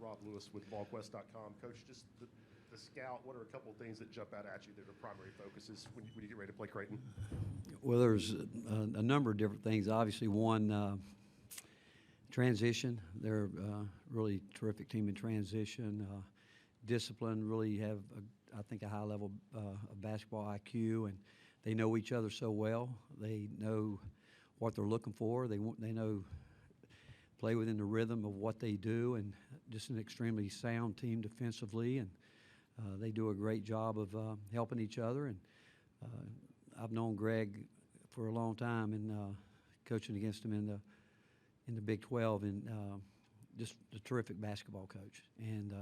Rob Lewis with VolQuest.com. Coach, just the scout, what are a couple of things that jump out at you that are primary focuses when you get ready to play Creighton? Well, there's a number of different things. Obviously, one, transition. They're a really terrific team in transition. Discipline, really have, I think, a high level of basketball IQ, and they know each other so well. They know what they're looking for. They know play within the rhythm of what they do, and just an extremely sound team defensively, and they do a great job of helping each other. And I've known Greg for a long time, and coaching against him in the Big 12, and just a terrific basketball coach. And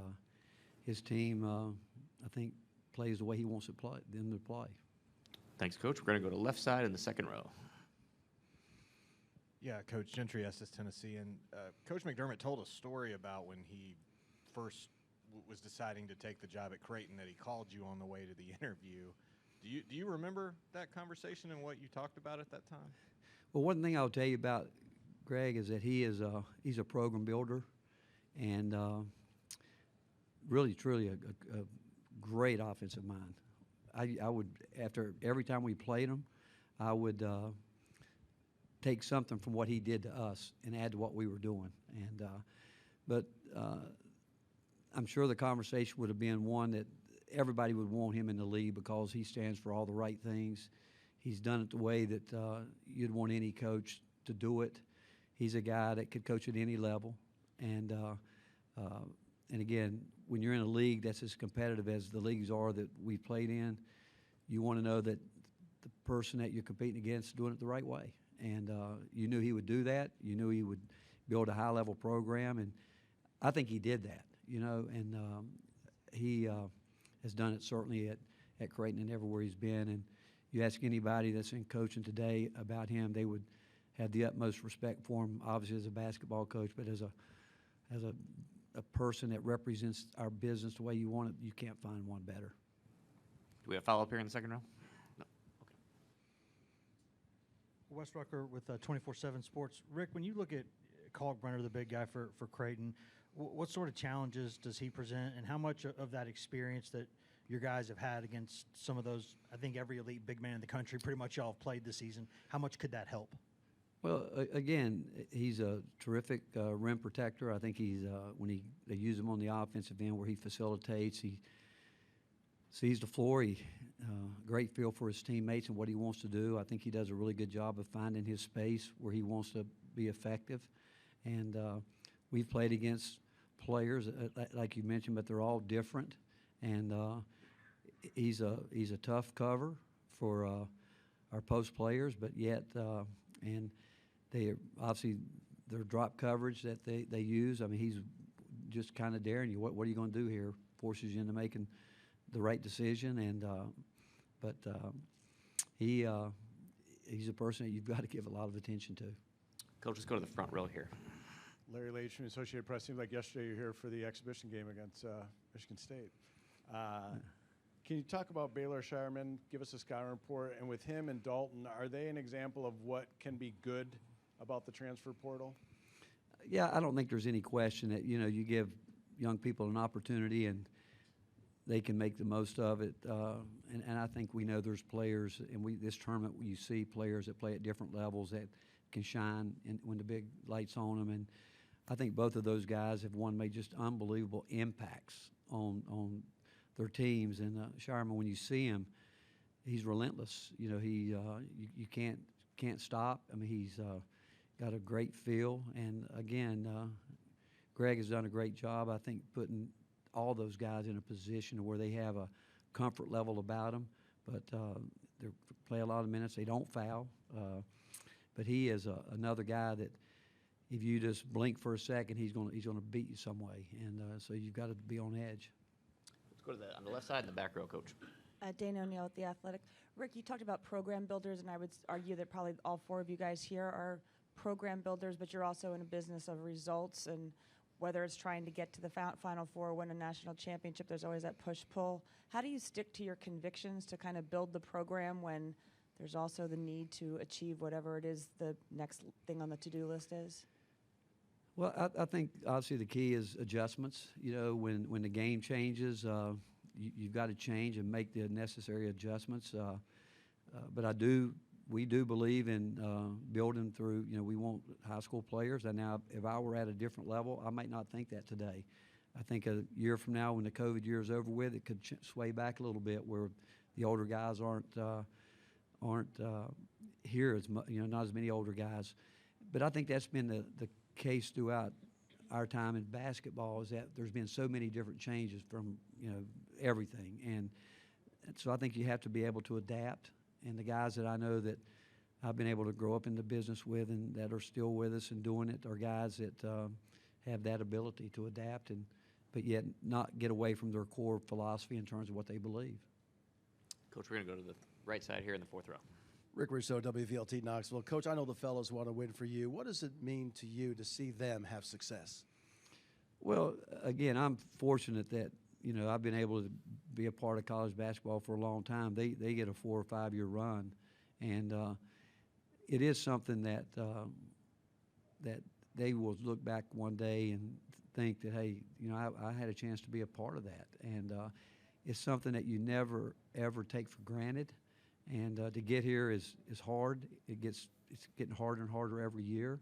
his team, I think, plays the way he wants them to play. Thanks, Coach. We're going to go to left side in the second row. Yeah, Coach Gentry, Estes, Tennessee. And Coach McDermott told a story about when he first was deciding to take the job at Creighton, that he called you on the way to the interview. Do you remember that conversation and what you talked about at that time? Well, one thing I'll tell you about Greg is that he's a program builder, and really, truly a great offensive mind. I would, after every time we played him, I would take something from what he did to us and add to what we were doing. And but I'm sure the conversation would have been one that everybody would want him in the league because he stands for all the right things. He's done it the way that you'd want any coach to do it. He's a guy that could coach at any level. And again, when you're in a league that's as competitive as the leagues are that we've played in, you want to know that the person that you're competing against is doing it the right way. And you knew he would do that. You knew he would build a high-level program, and I think he did that, you know, and he has done it certainly at Creighton and everywhere he's been. And you ask anybody that's in coaching today about him, they would have the utmost respect for him, obviously as a basketball coach, but as a person that represents our business the way you want it, you can't find one better. Do we have follow-up here in the second row? No. Okay. Wes Rucker with 24/7 Sports. Rick, when you look at Kalkbrenner, the big guy for Creighton, what sort of challenges does he present, and how much of that experience that your guys have had against some of those, I think every elite big man in the country, pretty much y'all have played this season, how much could that help? Well, again, he's a terrific rim protector. I think he's when they use him on the offensive end where he facilitates, he sees the floor. He great feel for his teammates and what he wants to do. I think he does a really good job of finding his space where he wants to be effective. And we've played against players like you mentioned, but they're all different. And he's a tough cover for our post players, but yet and they obviously their drop coverage that they use. I mean, he's just kind of daring you. What are you going to do here? Forces you into making the right decision. And but he's a person that you've got to give a lot of attention to. Coach, let's go to the front row here. Larry Leach from the Associated Press. Seemed like yesterday you're here for the exhibition game against Michigan State. Can you talk about Baylor Shireman? Give us a scouting report. And with him and Dalton, are they an example of what can be good about the transfer portal? Yeah, I don't think there's any question that, you know, you give young people an opportunity and they can make the most of it. And I think we know there's players, and this tournament you see players that play at different levels that can shine when the big light's on them. And I think both of those guys have made just unbelievable impacts on their teams. And Shireman, when you see him, he's relentless. You know, you can't stop. I mean, he's got a great feel. And again, Greg has done a great job, I think, putting all those guys in a position where they have a comfort level about them. But they play a lot of minutes. They don't foul. But he is another guy that if you just blink for a second, he's going to beat you some way. And so you've got to be on edge. Let's go to on the left side in the back row, Coach. Dana O'Neill with The Athletic. Rick, you talked about program builders, and I would argue that probably all four of you guys here are program builders, but you're also in a business of results, and whether it's trying to get to the Final Four, win a national championship, there's always that push-pull. How do you stick to your convictions to kind of build the program when there's also the need to achieve whatever it is the next thing on the to-do list is? Well, I think obviously the key is adjustments. You know, when the game changes, you've got to change and make the necessary adjustments. But we do believe in building through. You know, we want high school players. And now, if I were at a different level, I might not think that today. I think a year from now, when the COVID year is over with, it could sway back a little bit, where the older guys aren't here as much. You know, not as many older guys. But I think that's been the case throughout our time in basketball, is that there's been so many different changes from, you know, everything. And so I think you have to be able to adapt. And the guys that I know that I've been able to grow up in the business with and that are still with us and doing it are guys that have that ability to adapt, but yet not get away from their core philosophy in terms of what they believe. Coach, we're going to go to the right side here in the fourth row. Rick Rousseau, WVLT Knoxville. Coach, I know the fellows want to win for you. What does it mean to you to see them have success? Well, again, I'm fortunate that, you know, I've been able to be a part of college basketball for a long time. They get a 4 or 5 year run, and it is something that that they will look back one day and think that, hey, you know, I had a chance to be a part of that, and it's something that you never ever take for granted. And to get here is hard. It's getting harder and harder every year,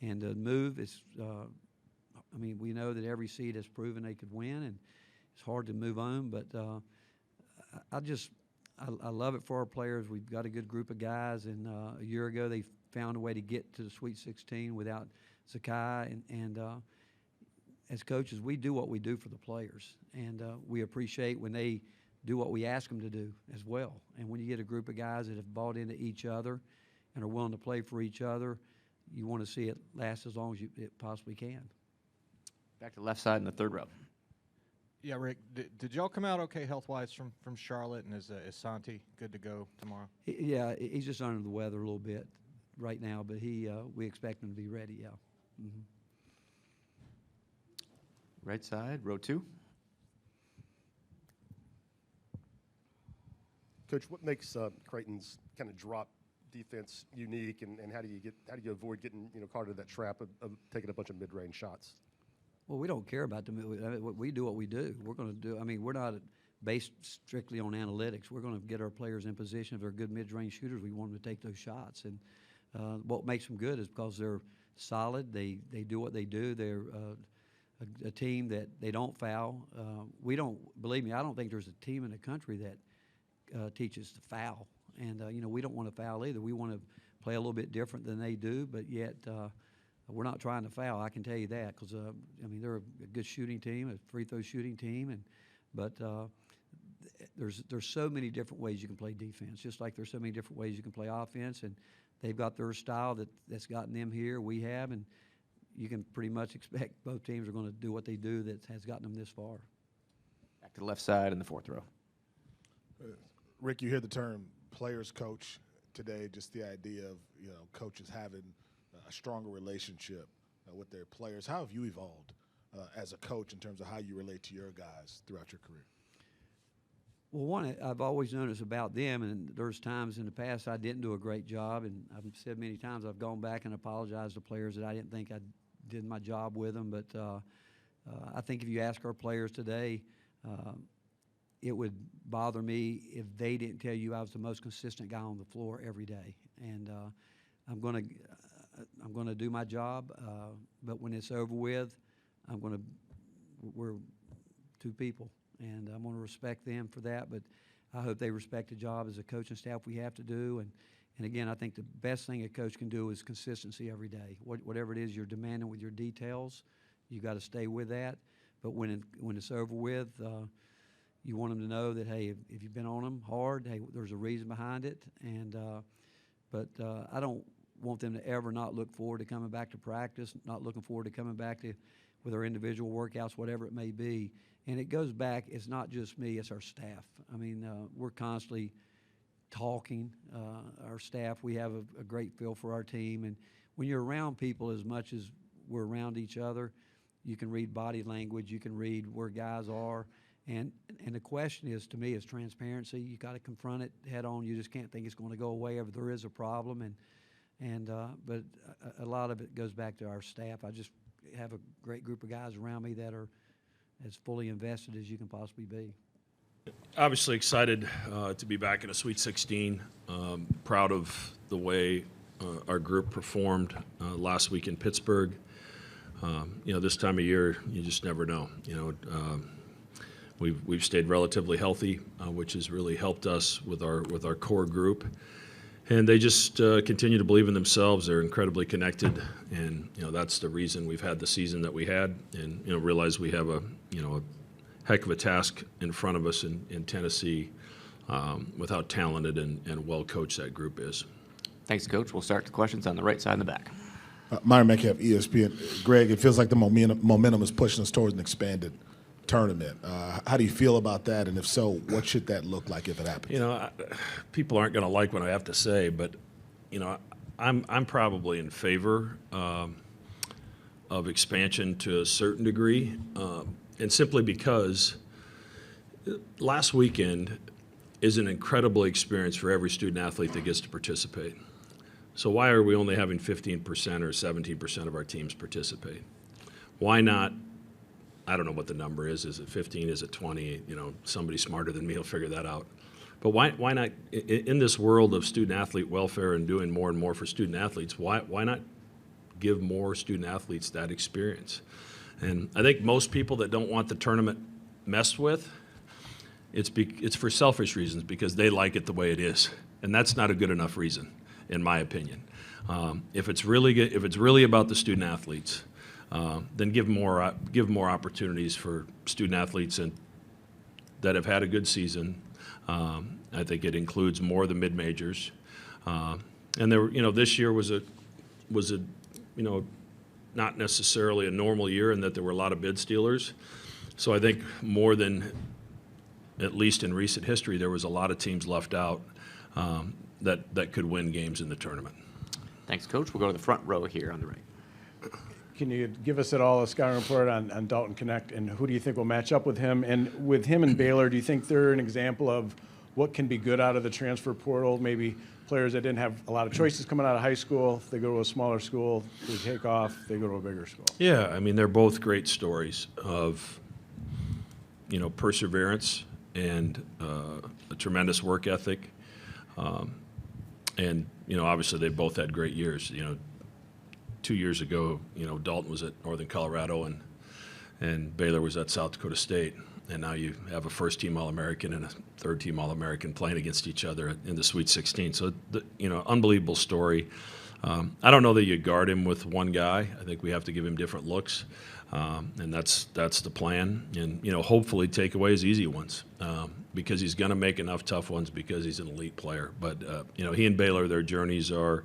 and to move is. I mean, we know that every seed has proven they could win, and it's hard to move on. But I love it for our players. We've got a good group of guys, and a year ago they found a way to get to the Sweet 16 without Sakai. And as coaches, we do what we do for the players, and we appreciate when they do what we ask them to do as well. And when you get a group of guys that have bought into each other and are willing to play for each other, you want to see it last as long as it possibly can. Back to the left side in the third row. Yeah, Rick, did y'all come out okay health-wise from Charlotte, and is Santi good to go tomorrow? Yeah, he's just under the weather a little bit right now, but we expect him to be ready, yeah. Mm-hmm. Right side, row 2. Coach, what makes Creighton's kind of drop defense unique, and how do you avoid getting, you know, caught into that trap of taking a bunch of mid-range shots? Well, we don't care about we do what we do. We're going to do. I mean, we're not based strictly on analytics. We're going to get our players in position. If they're good mid-range shooters, we want them to take those shots. And what makes them good is because they're solid. They do what they do. They're a team that they don't foul. We don't, believe me, I don't think there's a team in the country that teaches to foul. And, you know, we don't want to foul either. We want to play a little bit different than they do, but yet we're not trying to foul, I can tell you that, because, I mean, they're a good shooting team, a free throw shooting team, but there's so many different ways you can play defense, just like there's so many different ways you can play offense, and they've got their style that's gotten them here, we have, and you can pretty much expect both teams are going to do what they do that has gotten them this far. Back to the left side in the fourth row. Rick, you hear the term players coach today, just the idea of, you know, coaches having a stronger relationship with their players. How have you evolved as a coach in terms of how you relate to your guys throughout your career? Well, one, I've always known it's about them, and there's times in the past I didn't do a great job, and I've said many times I've gone back and apologized to players that I didn't think I did my job with them. But I think if you ask our players today, it would bother me if they didn't tell you I was the most consistent guy on the floor every day. And I'm going to do my job, but when it's over with, we're two people, and I'm going to respect them for that, but I hope they respect the job as a coaching staff we have to do. And again, I think the best thing a coach can do is consistency every day. Whatever it is you're demanding with your details, you got to stay with that. But when it's over with, you want them to know that, hey, if you've been on them hard, hey, there's a reason behind it. And but I don't want them to ever not look forward to coming back to practice, not looking forward to coming back to with our individual workouts, whatever it may be. And it goes back, it's not just me, it's our staff. I mean, we're constantly talking. Our staff, we have a great feel for our team. And when you're around people as much as we're around each other, you can read body language, you can read where guys are. And the question is, to me, is transparency. You got to confront it head on. You just can't think it's going to go away if there is a problem. But a lot of it goes back to our staff. have a great group of guys around me that are as fully invested as you can possibly be. Obviously excited to be back in a Sweet 16. Proud of the way our group performed last week in Pittsburgh. This time of year, you just never know. We've stayed relatively healthy, which has really helped us with our core group. And they just continue to believe in themselves. They're incredibly connected, and that's the reason we've had the season that we had. And realize we have a heck of a task in front of us in Tennessee with how talented and well coached that group is. Thanks, Coach. We'll start the questions on the right side in the back. Myron Metcalf, ESPN. Greg, it feels like the momentum is pushing us towards an expanded tournament. How do you feel about that? And if so, what should that look like if it happens? People aren't going to like what I have to say, but I'm probably in favor of expansion to a certain degree, and simply because last weekend is an incredible experience for every student athlete that gets to participate. So why are we only having 15% or 17% of our teams participate? Why not? I don't know what the number is. Is it 15? Is it 20? Somebody smarter than me will figure that out. But why not, in this world of student athlete welfare and doing more and more for student athletes, why not give more student athletes that experience? And I think most people that don't want the tournament messed with, it's for selfish reasons, because they like it the way it is, and that's not a good enough reason, in my opinion. If it's really about the student athletes, then give more opportunities for student athletes that have had a good season. I think it includes more of the mid majors, and this year was a not necessarily a normal year in that there were a lot of bid stealers. So I think more than, at least in recent history, there was a lot of teams left out that could win games in the tournament. Thanks, Coach. We'll go to the front row here on the right. Can you give us at all a scouting report on Dalton Connect, and who do you think will match up with him? And with him and Baylor, do you think they're an example of what can be good out of the transfer portal? Maybe players that didn't have a lot of choices coming out of high school, they go to a smaller school, they take off, they go to a bigger school. Yeah, I mean, they're both great stories of, perseverance and a tremendous work ethic. And, obviously they both had great years. 2 years ago, Dalton was at Northern Colorado and Baylor was at South Dakota State. And now you have a first-team All-American and a third-team All-American playing against each other in the Sweet 16. So, unbelievable story. I don't know that you guard him with one guy. I think we have to give him different looks, and that's the plan. And, hopefully take away his easy ones because he's going to make enough tough ones because he's an elite player. But, he and Baylor, their journeys are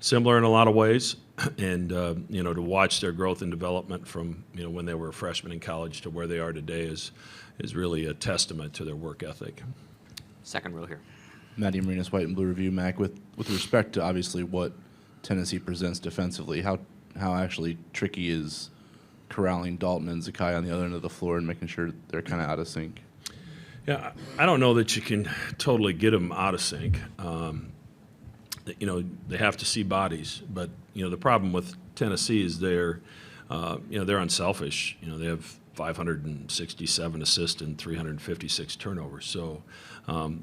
similar in a lot of ways. And, to watch their growth and development from, when they were freshmen in college to where they are today is really a testament to their work ethic. Second row here. Matty Marinas, White and Blue Review. Mac, with respect to obviously what Tennessee presents defensively, how actually tricky is corralling Dalton and Zakai on the other end of the floor and making sure they're kind of out of sync? Yeah, I don't know that you can totally get them out of sync. They have to see bodies, but the problem with Tennessee is they're unselfish. They have 567 assists and 356 turnovers. So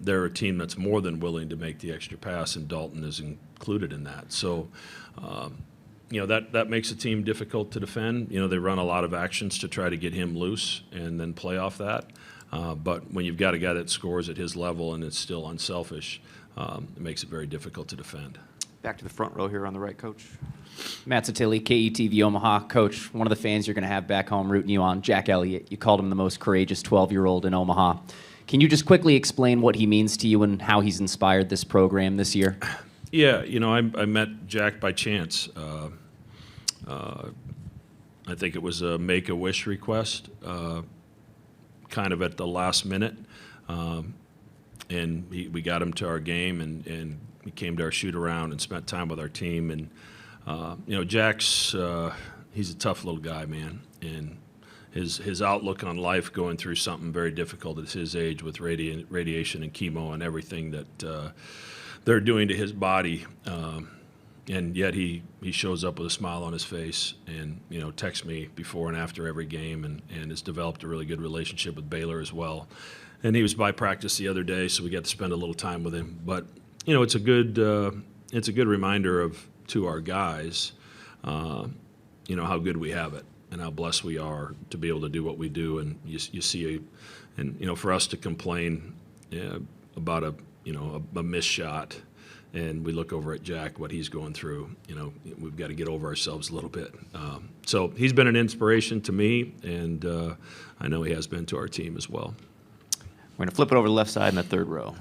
they're a team that's more than willing to make the extra pass, and Dalton is included in that. So, that makes a team difficult to defend. They run a lot of actions to try to get him loose and then play off that. But when you've got a guy that scores at his level and is still unselfish, it makes it very difficult to defend. Back to the front row here on the right, Coach. Matt Satilli, KETV Omaha. Coach, one of the fans you're going to have back home rooting you on, Jack Elliott. You called him the most courageous 12-year-old in Omaha. Can you just quickly explain what he means to you and how he's inspired this program this year? Yeah, I met Jack by chance. I think it was a Make-A-Wish request, kind of at the last minute. And we got him to our game, and he came to our shoot-around and spent time with our team. And, Jack's he's a tough little guy, man. And his outlook on life going through something very difficult at his age with radiation and chemo and everything that they're doing to his body, and yet he shows up with a smile on his face and, you know, texts me before and after every game, and has developed a really good relationship with Baylor as well. And he was by practice the other day, so we got to spend a little time with him. But, you know, it's a good reminder to our guys, you know, how good we have it and how blessed we are to be able to do what we do. And you see, and, you know, for us to complain about a missed shot, and we look over at Jack, what he's going through, you know, we've got to get over ourselves a little bit. So he's been an inspiration to me, and I know he has been to our team as well. We're going to flip it over to the left side in the third row.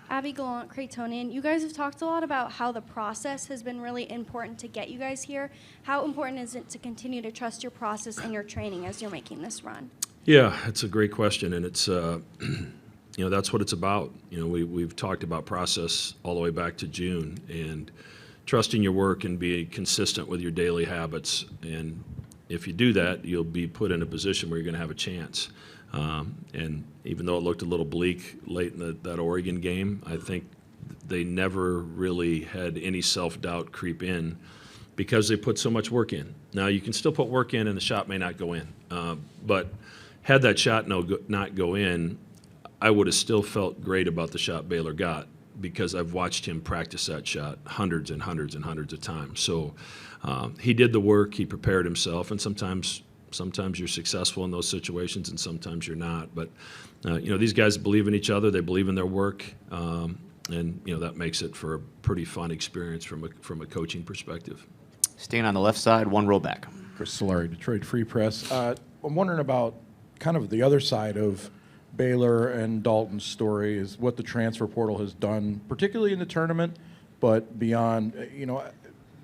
Abby Gallant, Creightonian. You guys have talked a lot about how the process has been really important to get you guys here. How important is it to continue to trust your process and your training as you're making this run? Yeah, it's a great question, and it's you know, that's what it's about. You know, we've talked about process all the way back to June, and trusting your work and be consistent with your daily habits. And if you do that, you'll be put in a position where you're going to have a chance. And even though it looked a little bleak late in that Oregon game, I think they never really had any self-doubt creep in because they put so much work in. Now, you can still put work in and the shot may not go in. But had that shot not go in, I would have still felt great about the shot Baylor got because I've watched him practice that shot hundreds and hundreds and hundreds of times. So he did the work, he prepared himself, and sometimes you're successful in those situations and sometimes you're not. But, you know, these guys believe in each other, they believe in their work, and, you know, that makes it for a pretty fun experience from a coaching perspective. Staying on the left side, one row back. Chris Solari, Detroit Free Press. I'm wondering about kind of the other side of Baylor and Dalton's story is what the transfer portal has done, particularly in the tournament, but beyond. You know,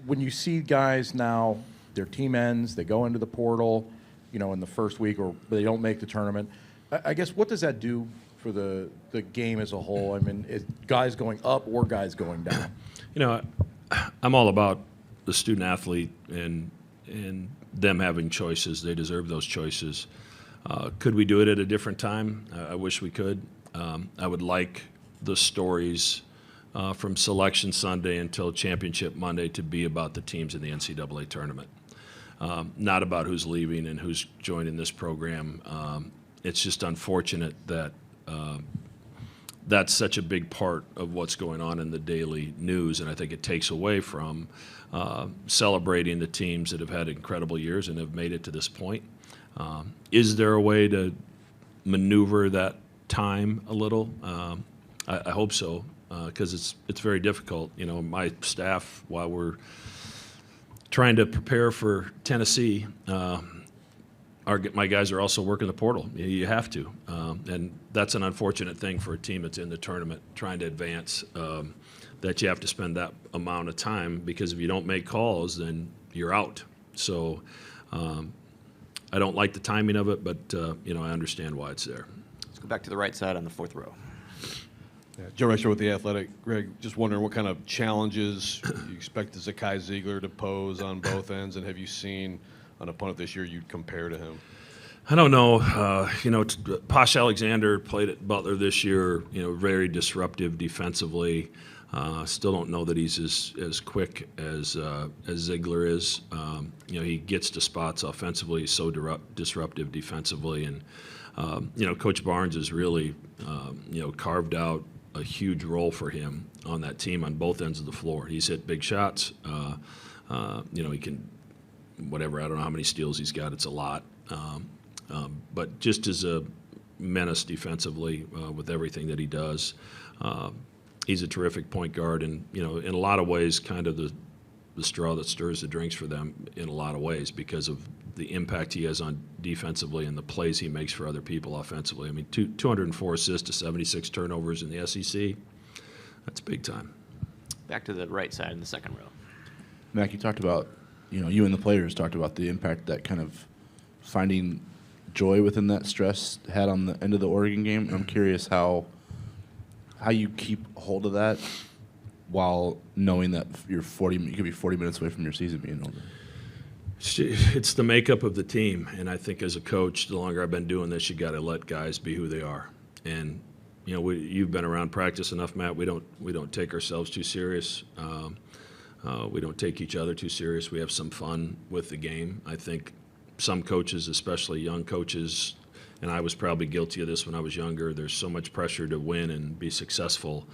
when you see guys now, their team ends, they go into the portal, you know, in the first week, or they don't make the tournament. I guess what does that do for the game as a whole? I mean, is guys going up or guys going down? You know, I'm all about the student athlete and them having choices. They deserve those choices. Could we do it at a different time? I wish we could. I would like the stories from Selection Sunday until Championship Monday to be about the teams in the NCAA tournament, not about who's leaving and who's joining this program. It's just unfortunate that that's such a big part of what's going on in the daily news, and I think it takes away from celebrating the teams that have had incredible years and have made it to this point. Is there a way to maneuver that time a little? I hope so, because it's very difficult. You know, my staff, while we're trying to prepare for Tennessee, my guys are also working the portal. You have to, and that's an unfortunate thing for a team that's in the tournament trying to advance, that you have to spend that amount of time, because if you don't make calls, then you're out. So I don't like the timing of it, but you know, I understand why it's there. Let's go back to the right side on the fourth row. Yeah, Joe Reicher with The Athletic. Greg, just wondering what kind of challenges you expect Zakai Ziegler to pose on both ends, and have you seen an opponent this year you'd compare to him? I don't know. You know, Posh Alexander played at Butler this year, you know, very disruptive defensively. Still don't know that he's as quick as Ziegler is. You know, he gets to spots offensively. He's so disruptive defensively. And, you know, Coach Barnes has really, you know, carved out a huge role for him on that team on both ends of the floor. He's hit big shots. You know, he can, whatever, I don't know how many steals he's got. It's a lot. But just as a menace defensively with everything that he does. He's a terrific point guard, and, you know, in a lot of ways, kind of the straw that stirs the drinks for them in a lot of ways, because of the impact he has on defensively and the plays he makes for other people offensively. I mean, 204 assists to 76 turnovers in the SEC. That's big time. Back to the right side in the second row. Mac, you talked about, you know, you and the players talked about the impact that kind of finding joy within that stress had on the end of the Oregon game. And I'm curious how you keep hold of that while knowing that you could be 40 minutes away from your season being over. It's the makeup of the team, and I think as a coach, the longer I've been doing this, you got to let guys be who they are. And, you know, you've been around practice enough, Matt. We don't take ourselves too serious. We don't take each other too serious. We have some fun with the game. I think some coaches, especially young coaches, and I was probably guilty of this when I was younger, there's so much pressure to win and be successful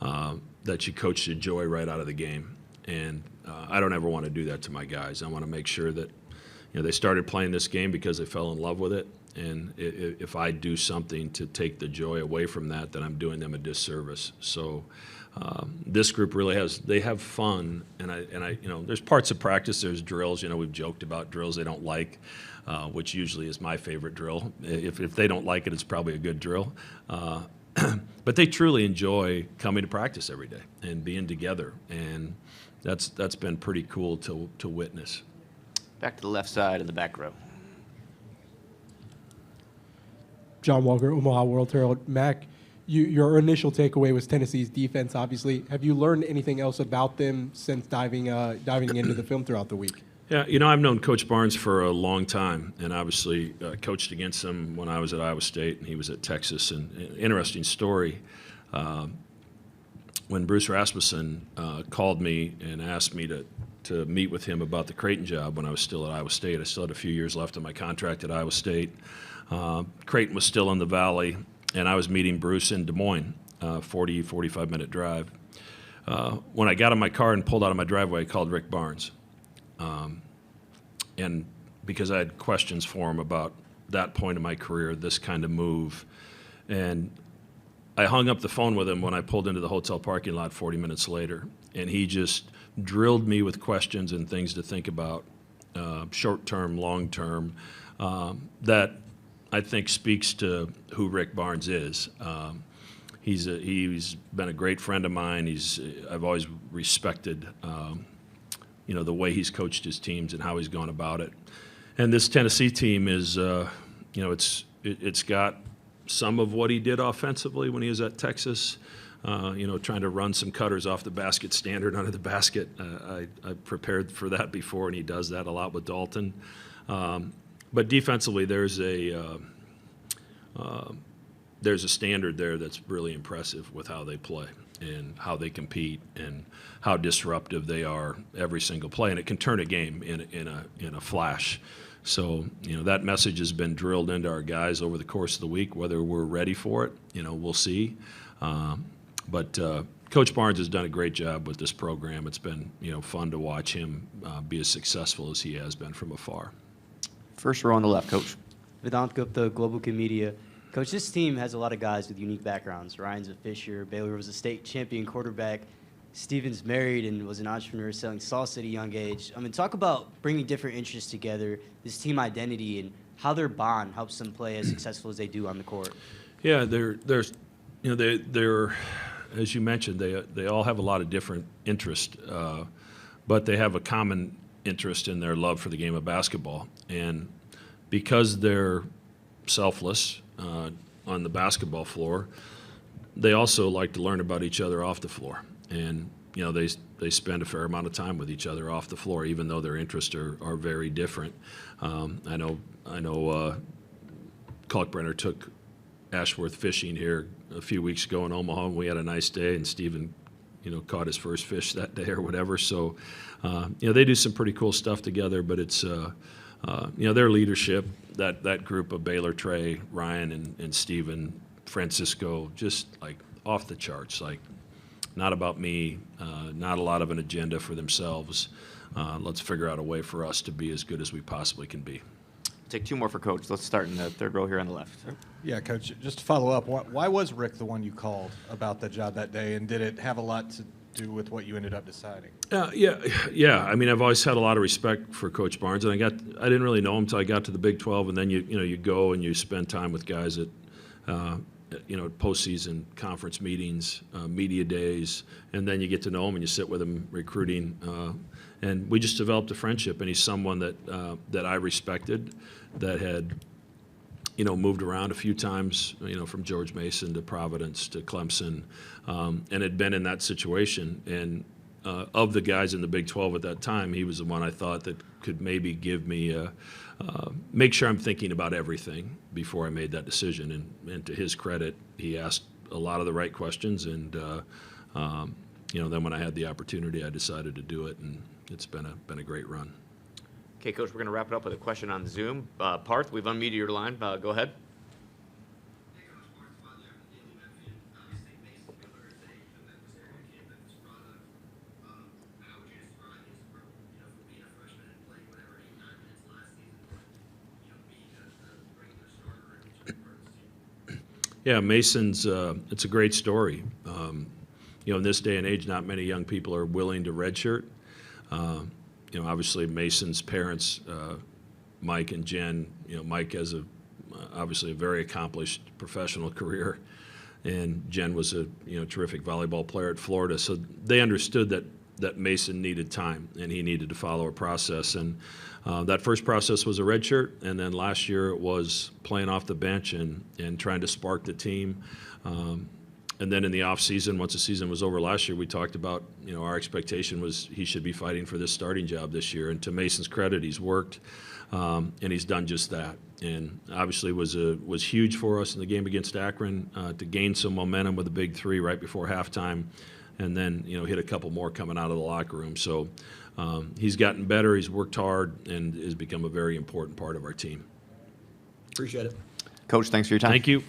that you coach the joy right out of the game. And I don't ever want to do that to my guys. I want to make sure that they started playing this game because they fell in love with it. And if I do something to take the joy away from that, then I'm doing them a disservice. So this group really they have fun, and I there's parts of practice, there's drills. We've joked about drills they don't like, which usually is my favorite drill. If they don't like it, it's probably a good drill. But they truly enjoy coming to practice every day and being together, and that's been pretty cool to witness. Back to the left side in the back row. John Walker, Omaha World Herald. Mac, your initial takeaway was Tennessee's defense, obviously. Have you learned anything else about them since diving into the film throughout the week? Yeah, I've known Coach Barnes for a long time, and obviously coached against him when I was at Iowa State and he was at Texas. And an interesting story, when Bruce Rasmussen called me and asked me to meet with him about the Creighton job when I was still at Iowa State. I still had a few years left on my contract at Iowa State. Creighton was still in the Valley, and I was meeting Bruce in Des Moines, 45-minute drive. When I got in my car and pulled out of my driveway, I called Rick Barnes. And because I had questions for him about that point in my career, this kind of move. And I hung up the phone with him when I pulled into the hotel parking lot 40 minutes later. And he just drilled me with questions and things to think about, short-term, long-term, that I think speaks to who Rick Barnes is. He's been a great friend of mine. I've always respected the way he's coached his teams and how he's gone about it. And this Tennessee team is, it's got some of what he did offensively when he was at Texas, trying to run some cutters off the basket standard under the basket. I prepared for that before, and he does that a lot with Dalton. But defensively, there's a standard there that's really impressive with how they play and how they compete and how disruptive they are every single play, and it can turn a game in a flash. So that message has been drilled into our guys over the course of the week. Whether we're ready for it, we'll see. But Coach Barnes has done a great job with this program. It's been fun to watch him be as successful as he has been from afar. First row on the left, Coach. Vedant Gupta, Global Kid Media. Coach, this team has a lot of guys with unique backgrounds. Ryan's a Fisher. Baylor was a state champion quarterback. Steven's married and was an entrepreneur selling salsa at a young age. Talk about bringing different interests together, this team identity, and how their bond helps them play as successful as they do on the court. Yeah, they're as you mentioned, they all have a lot of different interests, but they have a common interest in their love for the game of basketball. And because they're selfless on the basketball floor, they also like to learn about each other off the floor. And they spend a fair amount of time with each other off the floor, even though their interests are very different. I know Kalkbrenner took Ashworth fishing here a few weeks ago in Omaha, and we had a nice day, and Steven caught his first fish that day or whatever. So they do some pretty cool stuff together, but it's their leadership, that group of Baylor, Trey, Ryan, and Steven, Francisco, just like off the charts, like not about me, not a lot of an agenda for themselves. Let's figure out a way for us to be as good as we possibly can be. Take two more for Coach. Let's start in the third row here on the left. Yeah, Coach, just to follow up, why was Rick the one you called about the job that day, and did it have a lot to do with what you ended up deciding? Yeah. I've always had a lot of respect for Coach Barnes, and I didn't really know him until I got to the Big 12, and then you go and you spend time with guys at postseason conference meetings, media days, and then you get to know him and you sit with him recruiting, and we just developed a friendship. And he's someone that I respected, that had moved around a few times, from George Mason to Providence to Clemson, and had been in that situation. And of the guys in the Big 12 at that time, he was the one I thought that could maybe give me make sure I'm thinking about everything before I made that decision. And to his credit, he asked a lot of the right questions, and then when I had the opportunity, I decided to do it, and it's been a great run. Okay, Coach, we're going to wrap it up with a question on Zoom. Parth, we've unmuted your line. Go ahead. Yeah, Mason's, it's a great story. In this day and age, not many young people are willing to redshirt. Obviously Mason's parents, Mike and Jen, Mike has obviously a very accomplished professional career, and Jen was a terrific volleyball player at Florida. So they understood that Mason needed time and he needed to follow a process. And that first process was a redshirt, and then last year it was playing off the bench and trying to spark the team. And then in the off season, once the season was over last year, we talked about, our expectation was he should be fighting for this starting job this year. And to Mason's credit, he's worked, and he's done just that. And obviously was huge for us in the game against Akron to gain some momentum with a big three right before halftime, and then hit a couple more coming out of the locker room. So he's gotten better, he's worked hard, and has become a very important part of our team. Appreciate it. Coach, thanks for your time. Thank you.